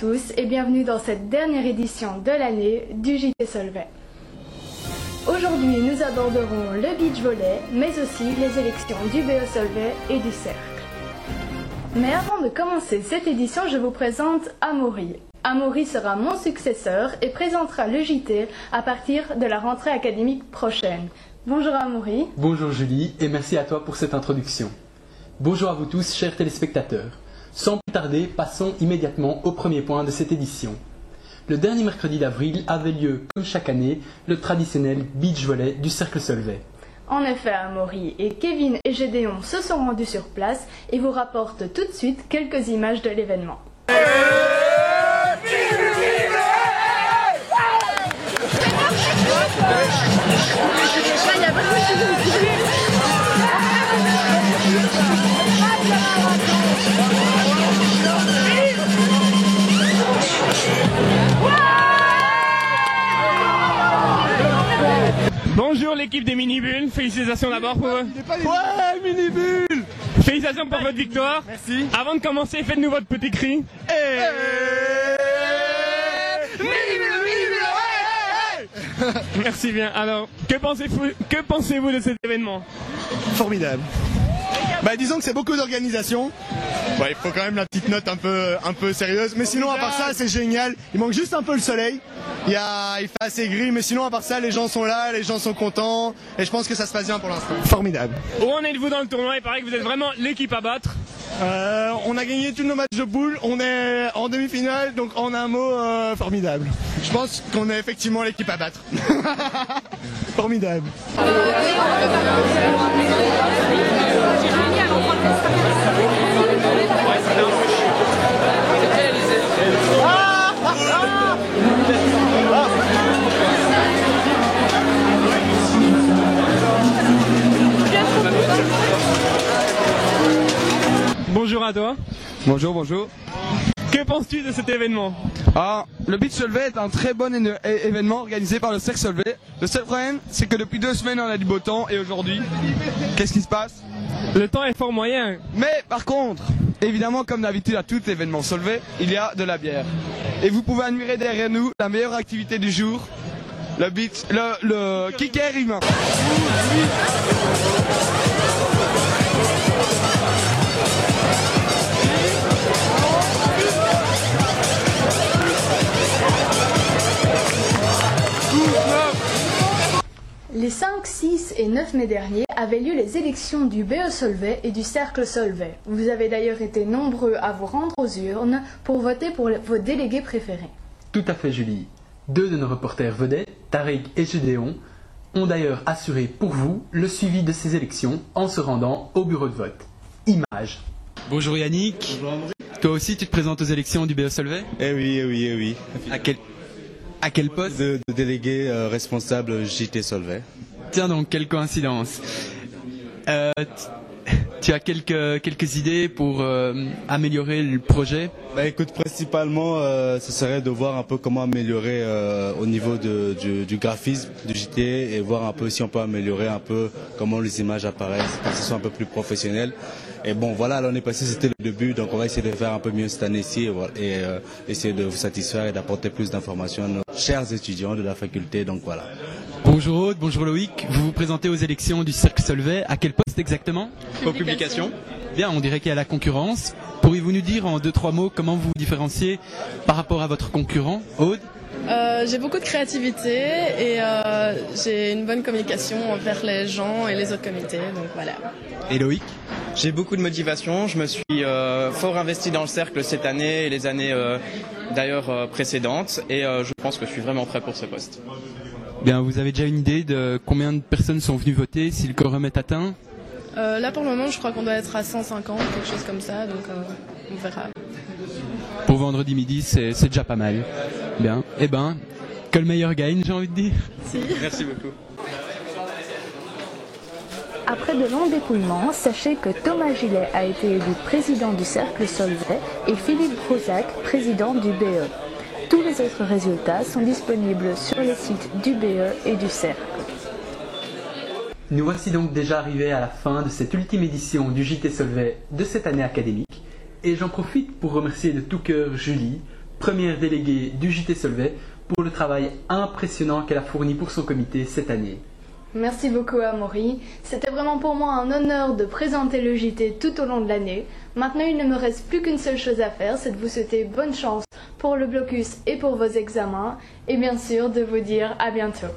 tous et bienvenue dans cette dernière édition de l'année du JT Solvay. Aujourd'hui, nous aborderons le beach volley, mais aussi les élections du BE Solvay et du Cercle. Mais avant de commencer cette édition, je vous présente Amaury. Amaury sera mon successeur et présentera le JT à partir de la rentrée académique prochaine. Bonjour Amaury. Bonjour Julie et merci à toi pour cette introduction. Bonjour à vous tous, chers téléspectateurs. Sans plus tarder, passons immédiatement au premier point de cette édition. Le dernier mercredi d'avril avait lieu, comme chaque année, le traditionnel beach volley du Cercle Solvay. En effet, Amaury et Kevin et Gédéon se sont rendus sur place et vous rapportent tout de suite quelques images de l'événement. Bonjour l'équipe des Mini-Bulles, félicitations d'abord pour eux. Ouais, Mini-Bulles. Félicitations pour votre victoire. Merci. Avant de commencer, faites-nous votre petit cri. Merci bien. Alors, que pensez-vous de cet événement? Formidable. Disons que c'est beaucoup d'organisation. Il faut quand même la petite note un peu sérieuse. Mais sinon, à part ça, c'est génial. Il manque juste un peu le soleil. Il fait assez gris, mais sinon, à part ça, les gens sont là, les gens sont contents. Et je pense que ça se passe bien pour l'instant. Formidable. Où en êtes-vous dans le tournoi? Il paraît que vous êtes vraiment l'équipe à battre. On a gagné tous nos matchs de poule. On est en demi-finale, donc en un mot, formidable. Je pense qu'on est effectivement l'équipe à battre. Formidable. Bonjour à toi. Bonjour, bonjour. Que penses-tu de cet événement? Le beach Solvay est un très bon événement organisé par le Cercle Solvay. Le seul problème, c'est que depuis 2 semaines, on a du beau temps et aujourd'hui, qu'est-ce qui se passe? Le temps est fort moyen. Mais par contre, évidemment, comme d'habitude à tout événement Solvay, il y a de la bière. Et vous pouvez admirer derrière nous la meilleure activité du jour, le kicker humain. Les 5, 6 et 9 mai dernier avaient lieu les élections du BE Solvay et du Cercle Solvay. Vous avez d'ailleurs été nombreux à vous rendre aux urnes pour voter pour vos délégués préférés. Tout à fait Julie. 2 de nos reporters vedettes, Tariq et Gédéon, ont d'ailleurs assuré pour vous le suivi de ces élections en se rendant au bureau de vote. Images. Bonjour Yannick. Bonjour Amaury. Toi aussi tu te présentes aux élections du BE Solvay? Eh oui. À quel poste? De délégué responsable JT Solvay. Tiens donc, quelle coïncidence. Tu as quelques idées pour améliorer le projet? Écoute, principalement, ce serait de voir un peu comment améliorer au niveau du graphisme du JT et voir un peu si on peut améliorer un peu comment les images apparaissent, pour que ce soit un peu plus professionnel. Et bon, voilà, l'année passée c'était le début, donc on va essayer de faire un peu mieux cette année-ci et essayer de vous satisfaire et d'apporter plus d'informations à nos chers étudiants de la faculté, donc voilà. Bonjour Aude, bonjour Loïc, vous vous présentez aux élections du Cercle Solvay, à quel poste exactement? Aux publications. Bien, on dirait qu'il y a la concurrence. Pourriez-vous nous dire en 2-3 mots comment vous vous différenciez par rapport à votre concurrent, Aude? J'ai beaucoup de créativité et j'ai une bonne communication envers les gens et les autres comités, donc voilà. Et Loïc? J'ai beaucoup de motivation, je me suis fort investi dans le cercle cette année et les années d'ailleurs précédentes et je pense que je suis vraiment prêt pour ce poste. Bien, vous avez déjà une idée de combien de personnes sont venues voter, si le quorum est atteint? Là pour le moment je crois qu'on doit être à 150, quelque chose comme ça, donc on verra. Pour vendredi midi, c'est déjà pas mal. Bien, que le meilleur gagne, j'ai envie de dire. Si. Merci beaucoup. Après de longs dépouillements, sachez que Thomas Gillet a été élu président du Cercle Solvay et Philippe Brozac, président du BE. Tous les autres résultats sont disponibles sur les sites du BE et du Cercle. Nous voici donc déjà arrivés à la fin de cette ultime édition du JT Solvay de cette année académique et j'en profite pour remercier de tout cœur Julie première déléguée du JT Solvay, pour le travail impressionnant qu'elle a fourni pour son comité cette année. Merci beaucoup Amaury. C'était vraiment pour moi un honneur de présenter le JT tout au long de l'année. Maintenant, il ne me reste plus qu'une seule chose à faire, c'est de vous souhaiter bonne chance pour le blocus et pour vos examens. Et bien sûr, de vous dire à bientôt.